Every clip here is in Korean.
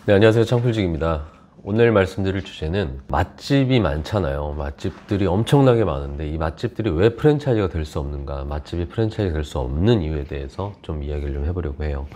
네, 안녕하세요. 창필직입니다. 오늘 말씀드릴 주제는 맛집이 많잖아요. 맛집들이 엄청나게 많은데 이 맛집들이 왜 프랜차이즈가 될 수 없는가, 맛집이 프랜차이즈가 될 수 없는 이유에 대해서 좀 이야기를 좀 해보려고 해요.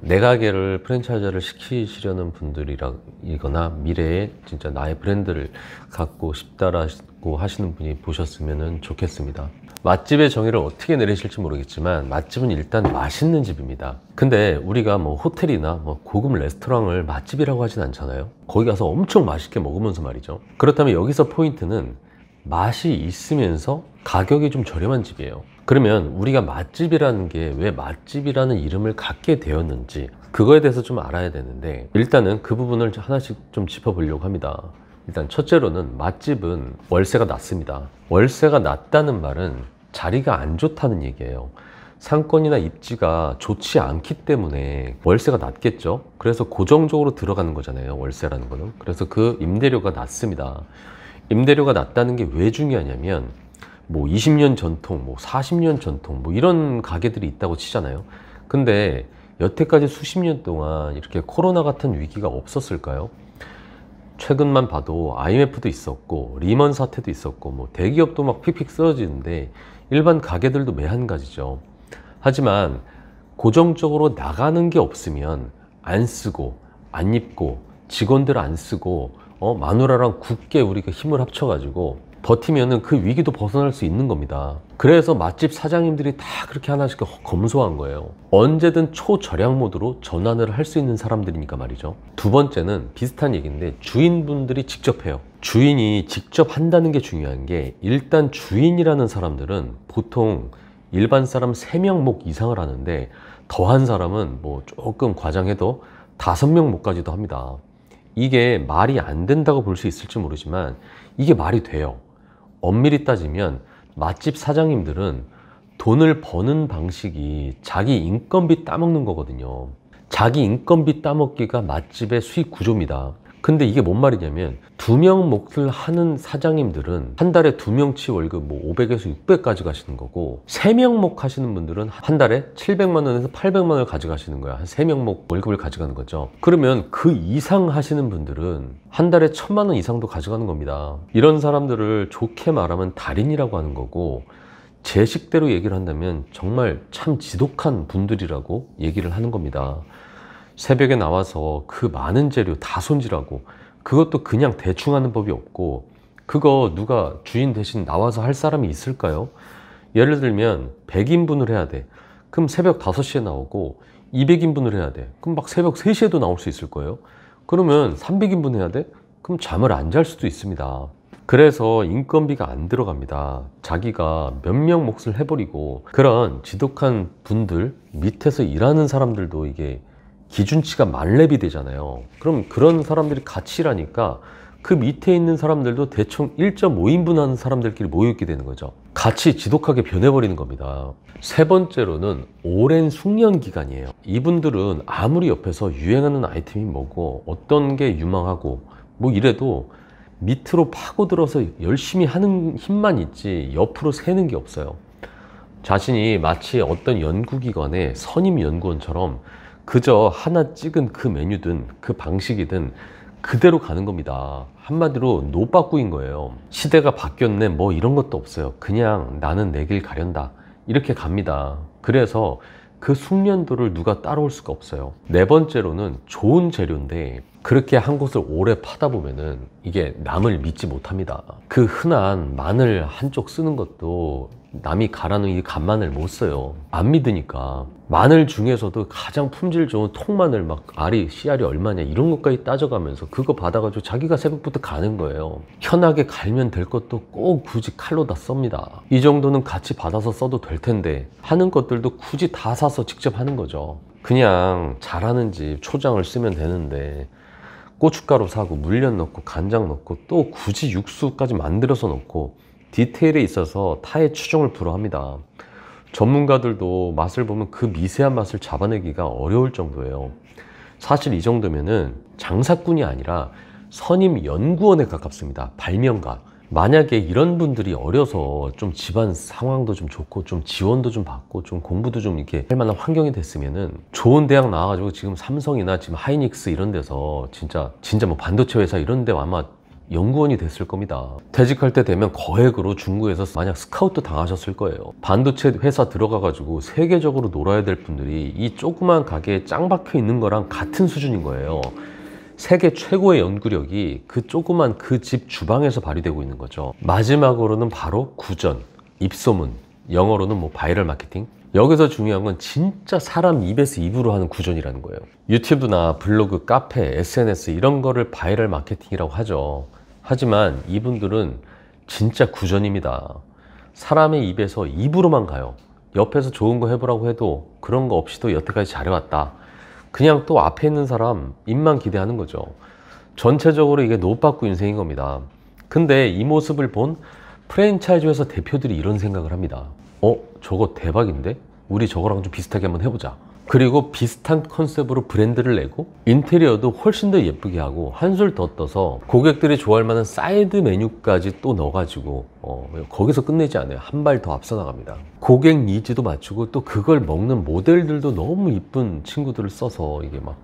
내 가게를 프랜차이즈를 시키시려는 분들이거나 미래에 진짜 나의 브랜드를 갖고 싶다라고 하시는 분이 보셨으면 좋겠습니다. 맛집의 정의를 어떻게 내리실지 모르겠지만 맛집은 일단 맛있는 집입니다. 근데 우리가 뭐 호텔이나 뭐 고급 레스토랑을 맛집이라고 하진 않잖아요. 거기 가서 엄청 맛있게 먹으면서 말이죠. 그렇다면 여기서 포인트는 맛이 있으면서 가격이 좀 저렴한 집이에요. 그러면 우리가 맛집이라는 게 왜 맛집이라는 이름을 갖게 되었는지 그거에 대해서 좀 알아야 되는데, 일단은 그 부분을 하나씩 좀 짚어보려고 합니다. 일단 첫째로는 맛집은 월세가 낮습니다. 월세가 낮다는 말은 자리가 안 좋다는 얘기예요. 상권이나 입지가 좋지 않기 때문에 월세가 낮겠죠. 그래서 고정적으로 들어가는 거잖아요, 월세라는 거는. 그래서 그 임대료가 낮습니다. 임대료가 낮다는 게 왜 중요하냐면, 뭐 20년 전통, 뭐 40년 전통, 뭐 이런 가게들이 있다고 치잖아요. 근데 여태까지 수십 년 동안 이렇게 코로나 같은 위기가 없었을까요? 최근만 봐도 IMF도 있었고 리먼 사태도 있었고 뭐 대기업도 막 픽픽 쓰러지는데 일반 가게들도 매한가지죠. 하지만 고정적으로 나가는 게 없으면 안 쓰고 안 입고 직원들 안 쓰고 마누라랑 굳게 우리가 힘을 합쳐가지고 버티면은 그 위기도 벗어날 수 있는 겁니다. 그래서 맛집 사장님들이 다 그렇게 하나씩 검소한 거예요. 언제든 초절약 모드로 전환을 할 수 있는 사람들이니까 말이죠. 두 번째는 비슷한 얘기인데 주인분들이 직접 해요. 주인이 직접 한다는 게 중요한 게, 일단 주인이라는 사람들은 보통 일반 사람 3명 목 이상을 하는데 더한 사람은 뭐 조금 과장해도 5명 목까지도 합니다. 이게 말이 안 된다고 볼 수 있을지 모르지만 이게 말이 돼요. 엄밀히 따지면 맛집 사장님들은 돈을 버는 방식이 자기 인건비 따먹는 거거든요. 자기 인건비 따먹기가 맛집의 수익 구조입니다. 근데 이게 뭔 말이냐면 2명 몫을 하는 사장님들은 한 달에 2명치 월급 뭐 500에서 600까지 가시는 거고, 3명 몫 하시는 분들은 한 달에 700만 원에서 800만 원을 가져가시는 거야. 한 3명 몫 월급을 가져가는 거죠. 그러면 그 이상 하시는 분들은 한 달에 1000만 원 이상도 가져가는 겁니다. 이런 사람들을 좋게 말하면 달인이라고 하는 거고, 제 식대로 얘기를 한다면 정말 참 지독한 분들이라고 얘기를 하는 겁니다. 새벽에 나와서 그 많은 재료 다 손질하고, 그것도 그냥 대충 하는 법이 없고, 그거 누가 주인 대신 나와서 할 사람이 있을까요? 예를 들면 100인분을 해야 돼. 그럼 새벽 5시에 나오고 200인분을 해야 돼. 그럼 막 새벽 3시에도 나올 수 있을 거예요. 그러면 300인분 해야 돼? 그럼 잠을 안 잘 수도 있습니다. 그래서 인건비가 안 들어갑니다. 자기가 몇 명 몫을 해버리고, 그런 지독한 분들 밑에서 일하는 사람들도 이게 기준치가 만렙이 되잖아요. 그럼 그런 사람들이 같이 일하니까 그 밑에 있는 사람들도 대충 1.5인분 하는 사람들끼리 모여있게 되는 거죠. 같이 지독하게 변해버리는 겁니다. 세 번째로는 오랜 숙련 기간이에요. 이분들은 아무리 옆에서 유행하는 아이템이 뭐고 어떤 게 유망하고 뭐 이래도 밑으로 파고들어서 열심히 하는 힘만 있지 옆으로 새는 게 없어요. 자신이 마치 어떤 연구기관의 선임 연구원처럼 그저 하나 찍은 그 메뉴든 그 방식이든 그대로 가는 겁니다. 한마디로 노빠꾸인 거예요. 시대가 바뀌었네 뭐 이런 것도 없어요. 그냥 나는 내 길 가련다 이렇게 갑니다. 그래서 그 숙련도를 누가 따라올 수가 없어요. 네 번째로는 좋은 재료인데 그렇게 한 곳을 오래 파다 보면은 이게 남을 믿지 못합니다. 그 흔한 마늘 한쪽 쓰는 것도 남이 갈아놓은 이 간마늘 못 써요. 안 믿으니까. 마늘 중에서도 가장 품질 좋은 통마늘 막 알이 씨알이 얼마냐 이런 것까지 따져가면서 그거 받아가지고 자기가 새벽부터 가는 거예요. 편하게 갈면 될 것도 꼭 굳이 칼로 다 썹니다. 이 정도는 같이 받아서 써도 될 텐데 하는 것들도 굳이 다 사서 직접 하는 거죠. 그냥 잘하는 집 초장을 쓰면 되는데 고춧가루 사고 물엿 넣고 간장 넣고 또 굳이 육수까지 만들어서 넣고 디테일에 있어서 타의 추종을 불허합니다. 전문가들도 맛을 보면 그 미세한 맛을 잡아내기가 어려울 정도예요. 사실 이 정도면은 장사꾼이 아니라 선임 연구원에 가깝습니다. 발명가. 만약에 이런 분들이 어려서 좀 집안 상황도 좀 좋고 좀 지원도 좀 받고 좀 공부도 좀 이렇게 할 만한 환경이 됐으면은 좋은 대학 나와가지고 지금 삼성이나 지금 하이닉스 이런 데서 진짜 뭐 반도체 회사 이런 데 아마 연구원이 됐을 겁니다. 퇴직할 때 되면 거액으로 중국에서 만약 스카우트 당하셨을 거예요. 반도체 회사 들어가가지고 세계적으로 놀아야 될 분들이 이 조그만 가게에 짱 박혀 있는 거랑 같은 수준인 거예요. 세계 최고의 연구력이 그 조그만 그 집 주방에서 발휘되고 있는 거죠. 마지막으로는 바로 구전, 입소문, 영어로는 뭐 바이럴 마케팅. 여기서 중요한 건 진짜 사람 입에서 입으로 하는 구전이라는 거예요. 유튜브나 블로그, 카페, SNS 이런 거를 바이럴 마케팅이라고 하죠. 하지만 이분들은 진짜 구전입니다. 사람의 입에서 입으로만 가요. 옆에서 좋은 거 해보라고 해도 그런 거 없이도 여태까지 잘해왔다. 그냥 또 앞에 있는 사람 입만 기대하는 거죠. 전체적으로 이게 노빠꾸 인생인 겁니다. 근데 이 모습을 본 프랜차이즈 회사 대표들이 이런 생각을 합니다. 저거 대박인데? 우리 저거랑 좀 비슷하게 한번 해보자. 그리고 비슷한 컨셉으로 브랜드를 내고 인테리어도 훨씬 더 예쁘게 하고 한술 더 떠서 고객들이 좋아할 만한 사이드 메뉴까지 또 넣어가지고 거기서 끝내지 않아요. 한 발 더 앞서 나갑니다. 고객 니즈도 맞추고 또 그걸 먹는 모델들도 너무 이쁜 친구들을 써서 이게 막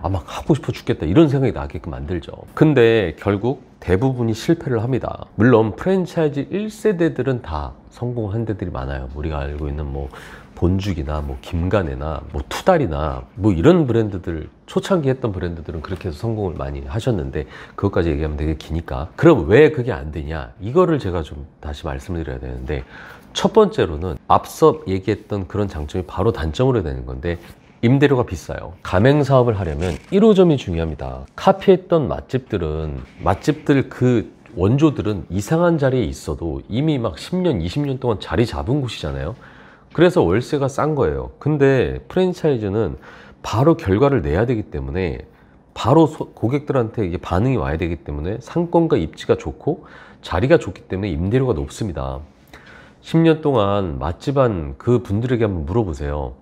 하고 싶어 죽겠다 이런 생각이 나게끔 만들죠. 근데 결국 대부분이 실패를 합니다. 물론 프랜차이즈 1세대들은 다 성공한 데들이 많아요. 우리가 알고 있는 뭐 본죽이나 뭐 김간애나 뭐 투달이나 뭐 이런 브랜드들, 초창기 했던 브랜드들은 그렇게 해서 성공을 많이 하셨는데 그것까지 얘기하면 되게 기니까. 그럼 왜 그게 안 되냐, 이거를 제가 좀 다시 말씀을 드려야 되는데, 첫 번째로는 앞서 얘기했던 그런 장점이 바로 단점으로 되는 건데, 임대료가 비싸요. 가맹 사업을 하려면 1호점이 중요합니다. 카피했던 맛집들 그 원조들은 이상한 자리에 있어도 이미 막 10년, 20년 동안 자리 잡은 곳이잖아요. 그래서 월세가 싼 거예요. 근데 프랜차이즈는 바로 결과를 내야 되기 때문에 바로 고객들한테 이게 반응이 와야 되기 때문에 상권과 입지가 좋고 자리가 좋기 때문에 임대료가 높습니다. 10년 동안 맛집한 그 분들에게 한번 물어보세요.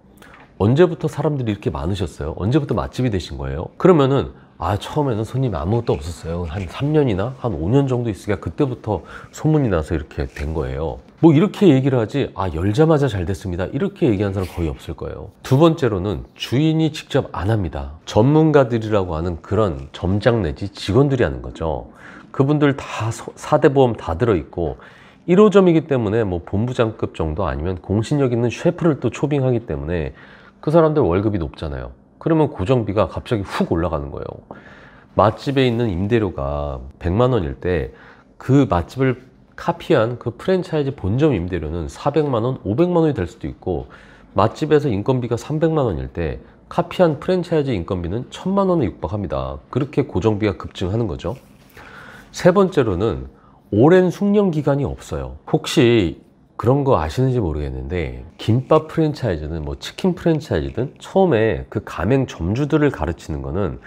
언제부터 사람들이 이렇게 많으셨어요? 언제부터 맛집이 되신 거예요? 그러면은 처음에는 손님이 아무것도 없었어요. 한 3년이나 한 5년 정도 있으니까 그때부터 소문이 나서 이렇게 된 거예요. 뭐 이렇게 얘기를 하지 열자마자 잘 됐습니다 이렇게 얘기하는 사람 거의 없을 거예요. 두 번째로는 주인이 직접 안 합니다. 전문가들이라고 하는 그런 점장 내지 직원들이 하는 거죠. 그분들 다 4대 보험 다 들어있고 1호점이기 때문에 뭐 본부장급 정도 아니면 공신력 있는 셰프를 또 초빙하기 때문에 그 사람들 월급이 높잖아요. 그러면 고정비가 갑자기 훅 올라가는 거예요. 맛집에 있는 임대료가 100만 원일 때 그 맛집을 카피한 그 프랜차이즈 본점 임대료는 400만 원, 500만 원이 될 수도 있고, 맛집에서 인건비가 300만 원일 때 카피한 프랜차이즈 인건비는 1000만 원에 육박합니다. 그렇게 고정비가 급증하는 거죠. 세 번째로는 오랜 숙련 기간이 없어요. 혹시 그런 거 아시는지 모르겠는데, 김밥 프랜차이즈는 뭐 치킨 프랜차이즈든 처음에 그 가맹 점주들을 가르치는 거는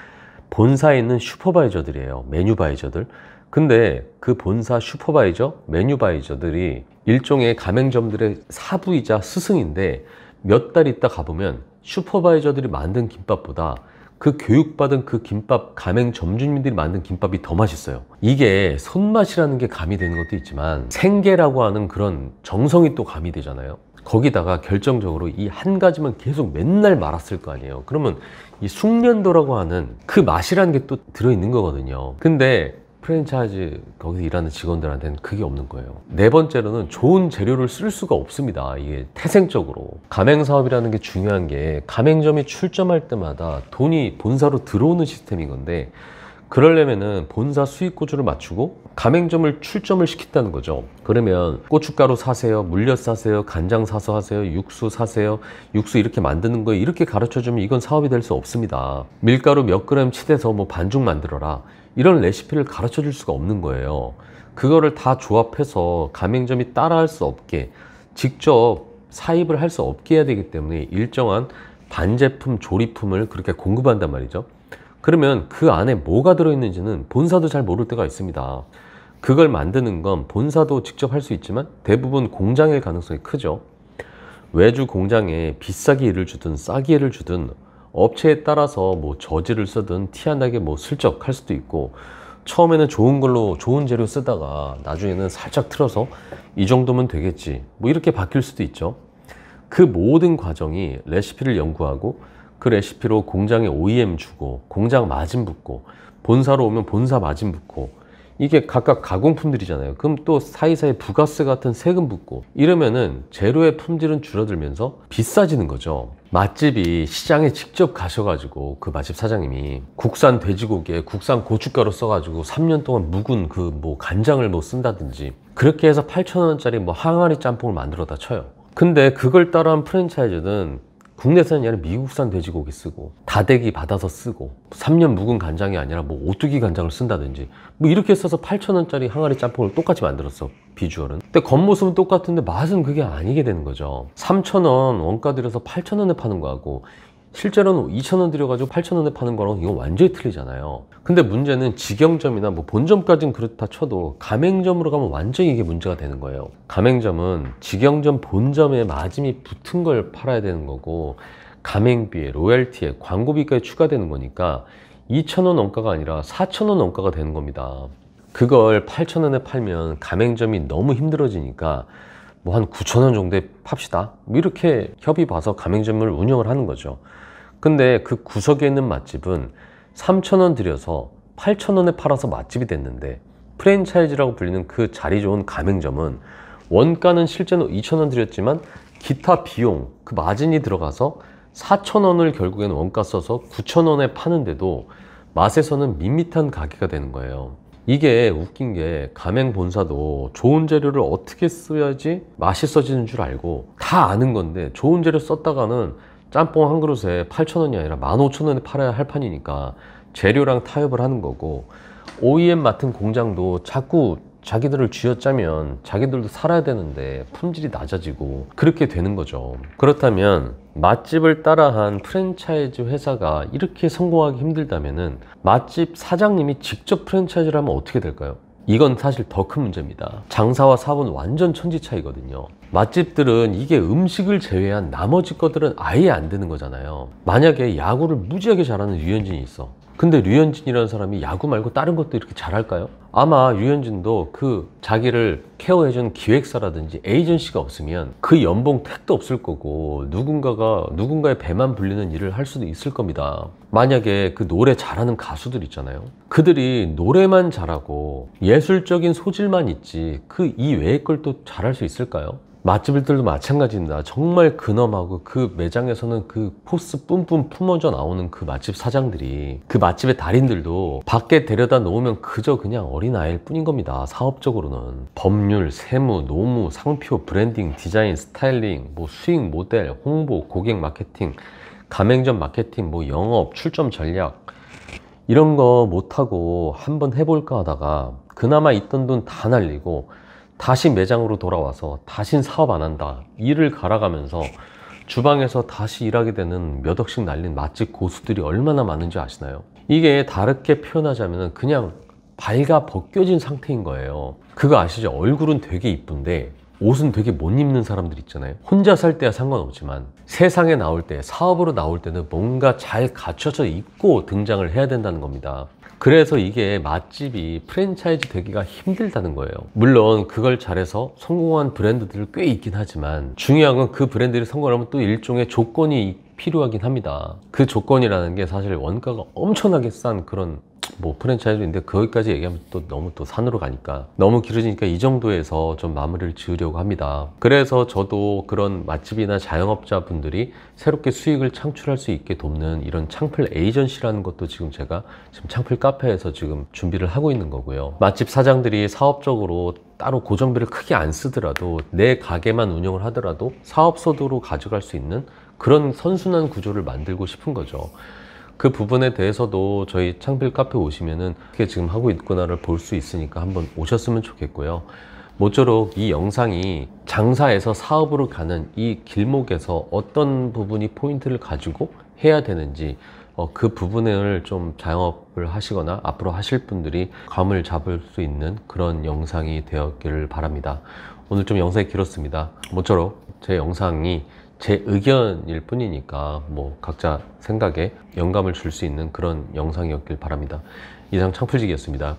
본사에 있는 슈퍼바이저들이에요. 메뉴바이저들. 근데 그 본사 슈퍼바이저, 메뉴바이저들이 일종의 가맹점들의 사부이자 스승인데, 몇 달 있다 가보면 슈퍼바이저들이 만든 김밥보다 그 교육받은 그 김밥 가맹 점주님들이 만든 김밥이 더 맛있어요. 이게 손맛이라는 게 가미되는 것도 있지만 생계라고 하는 그런 정성이 또 가미되잖아요. 거기다가 결정적으로 이 한 가지만 계속 맨날 말았을 거 아니에요. 그러면 이 숙련도라고 하는 그 맛이라는 게 또 들어있는 거거든요. 근데 프랜차이즈 거기서 일하는 직원들한테는 그게 없는 거예요. 네 번째로는 좋은 재료를 쓸 수가 없습니다. 이게 태생적으로. 가맹사업이라는 게 중요한 게, 가맹점이 출점할 때마다 돈이 본사로 들어오는 시스템인 건데, 그러려면은 본사 수익 구조를 맞추고 가맹점을 출점을 시킨다는 거죠. 그러면 고춧가루 사세요, 물엿 사세요, 간장 사서 하세요, 육수 사세요, 육수 이렇게 만드는 거예요, 이렇게 가르쳐주면 이건 사업이 될 수 없습니다. 밀가루 몇 그램 치대서 뭐 반죽 만들어라, 이런 레시피를 가르쳐 줄 수가 없는 거예요. 그거를 다 조합해서 가맹점이 따라할 수 없게, 직접 사입을 할 수 없게 해야 되기 때문에 일정한 반제품, 조리품을 그렇게 공급한단 말이죠. 그러면 그 안에 뭐가 들어있는지는 본사도 잘 모를 때가 있습니다. 그걸 만드는 건 본사도 직접 할 수 있지만 대부분 공장일 가능성이 크죠. 외주 공장에 비싸게 일을 주든 싸게 일을 주든 업체에 따라서 뭐 저지를 쓰든 티 안 나게 뭐 슬쩍 할 수도 있고, 처음에는 좋은 걸로 좋은 재료 쓰다가 나중에는 살짝 틀어서 이 정도면 되겠지 뭐 이렇게 바뀔 수도 있죠. 그 모든 과정이 레시피를 연구하고 그 레시피로 공장에 OEM 주고 공장 마진 붙고 본사로 오면 본사 마진 붙고 이게 각각 가공품들이잖아요. 그럼 또 사이사이 부가세 같은 세금 붙고 이러면은 재료의 품질은 줄어들면서 비싸지는 거죠. 맛집이 시장에 직접 가셔가지고 그 맛집 사장님이 국산 돼지고기에 국산 고춧가루 써가지고 3년 동안 묵은 그 뭐 간장을 뭐 쓴다든지 그렇게 해서 8,000원짜리 뭐 항아리 짬뽕을 만들어다 쳐요. 근데 그걸 따라한 프랜차이즈는 국내산이 아니라 미국산 돼지고기 쓰고 다대기 받아서 쓰고 3년 묵은 간장이 아니라 뭐 오뚜기 간장을 쓴다든지 뭐 이렇게 써서 8,000원짜리 항아리 짬뽕을 똑같이 만들었어. 비주얼은. 근데 겉모습은 똑같은데 맛은 그게 아니게 되는 거죠. 3,000원 원가 들여서 8,000원에 파는 거하고 실제로는 2,000원 들여가지고 8,000원에 파는 거랑 이건 완전히 틀리잖아요. 근데 문제는 직영점이나 뭐 본점까지는 그렇다 쳐도 가맹점으로 가면 완전히 이게 문제가 되는 거예요. 가맹점은 직영점 본점에 마진이 붙은 걸 팔아야 되는 거고 가맹비에 로열티에 광고비까지 추가되는 거니까 2,000원 원가가 아니라 4,000원 원가가 되는 겁니다. 그걸 8,000원에 팔면 가맹점이 너무 힘들어지니까 뭐 한 9,000원 정도에 팝시다 뭐 이렇게 협의 봐서 가맹점을 운영을 하는 거죠. 근데 그 구석에 있는 맛집은 3,000원 들여서 8,000원에 팔아서 맛집이 됐는데 프랜차이즈라고 불리는 그 자리 좋은 가맹점은 원가는 실제로 2,000원 들였지만 기타 비용 그 마진이 들어가서 4,000원을 결국에는 원가 써서 9,000원에 파는데도 맛에서는 밋밋한 가게가 되는 거예요. 이게 웃긴 게 가맹 본사도 좋은 재료를 어떻게 써야지 맛있어지는 줄 알고 다 아는 건데 좋은 재료 썼다가는 짬뽕 한 그릇에 8,000원이 아니라 15,000원에 팔아야 할 판이니까 재료랑 타협을 하는 거고 OEM 맡은 공장도 자꾸 자기들을 쥐어짜면 자기들도 살아야 되는데 품질이 낮아지고 그렇게 되는 거죠. 그렇다면 맛집을 따라한 프랜차이즈 회사가 이렇게 성공하기 힘들다면은 맛집 사장님이 직접 프랜차이즈를 하면 어떻게 될까요? 이건 사실 더 큰 문제입니다. 장사와 사업은 완전 천지 차이거든요. 맛집들은 이게 음식을 제외한 나머지 것들은 아예 안 되는 거잖아요. 만약에 야구를 무지하게 잘하는 류현진이 있어. 근데 류현진이라는 사람이 야구 말고 다른 것도 이렇게 잘할까요? 아마 류현진도 그 자기를 케어해준 기획사라든지 에이전시가 없으면 그 연봉 택도 없을 거고 누군가의 배만 불리는 일을 할 수도 있을 겁니다. 만약에 그 노래 잘하는 가수들 있잖아요. 그들이 노래만 잘하고 예술적인 소질만 있지 그 이외의 걸 또 잘할 수 있을까요? 맛집들도 마찬가지입니다. 정말 근엄하고 그 매장에서는 그 포스 뿜뿜 품어져 나오는 그 맛집 사장들이 그 맛집의 달인들도 밖에 데려다 놓으면 그저 그냥 어린아이일 뿐인 겁니다. 사업적으로는 법률, 세무, 노무, 상표, 브랜딩, 디자인, 스타일링, 뭐 수익 모델, 홍보, 고객 마케팅, 가맹점 마케팅, 뭐 영업, 출점 전략 이런 거 못하고 한번 해볼까 하다가 그나마 있던 돈 다 날리고 다시 매장으로 돌아와서 다신 사업 안 한다 일을 갈아가면서 주방에서 다시 일하게 되는 몇 억씩 날린 맛집 고수들이 얼마나 많은지 아시나요? 이게 다르게 표현하자면 그냥 발가 벗겨진 상태인 거예요. 그거 아시죠? 얼굴은 되게 이쁜데 옷은 되게 못 입는 사람들 있잖아요. 혼자 살 때야 상관없지만 세상에 나올 때 사업으로 나올 때는 뭔가 잘 갖춰져 입고 등장을 해야 된다는 겁니다. 그래서 이게 맛집이 프랜차이즈 되기가 힘들다는 거예요. 물론 그걸 잘해서 성공한 브랜드들 꽤 있긴 하지만 중요한 건 그 브랜드들이 성공하면 또 일종의 조건이 필요하긴 합니다. 그 조건이라는 게 사실 원가가 엄청나게 싼 그런 뭐 프랜차이즈인데 거기까지 얘기하면 또 너무 또 산으로 가니까 너무 길어지니까 이 정도에서 좀 마무리를 지으려고 합니다. 그래서 저도 그런 맛집이나 자영업자 분들이 새롭게 수익을 창출할 수 있게 돕는 이런 창플 에이전시라는 것도 지금 제가 지금 창플 카페에서 지금 준비를 하고 있는 거고요. 맛집 사장들이 사업적으로 따로 고정비를 크게 안 쓰더라도 내 가게만 운영을 하더라도 사업소득으로 가져갈 수 있는 그런 선순환 구조를 만들고 싶은 거죠. 그 부분에 대해서도 저희 창필 카페 오시면은 어떻게 지금 하고 있구나를 볼 수 있으니까 한번 오셨으면 좋겠고요. 모쪼록 이 영상이 장사에서 사업으로 가는 이 길목에서 어떤 부분이 포인트를 가지고 해야 되는지 그 부분을 좀 자영업을 하시거나 앞으로 하실 분들이 감을 잡을 수 있는 그런 영상이 되었기를 바랍니다. 오늘 좀 영상이 길었습니다. 모쪼록 제 영상이 제 의견일 뿐이니까 뭐 각자 생각에 영감을 줄 수 있는 그런 영상이었길 바랍니다. 이상 창풀직이었습니다.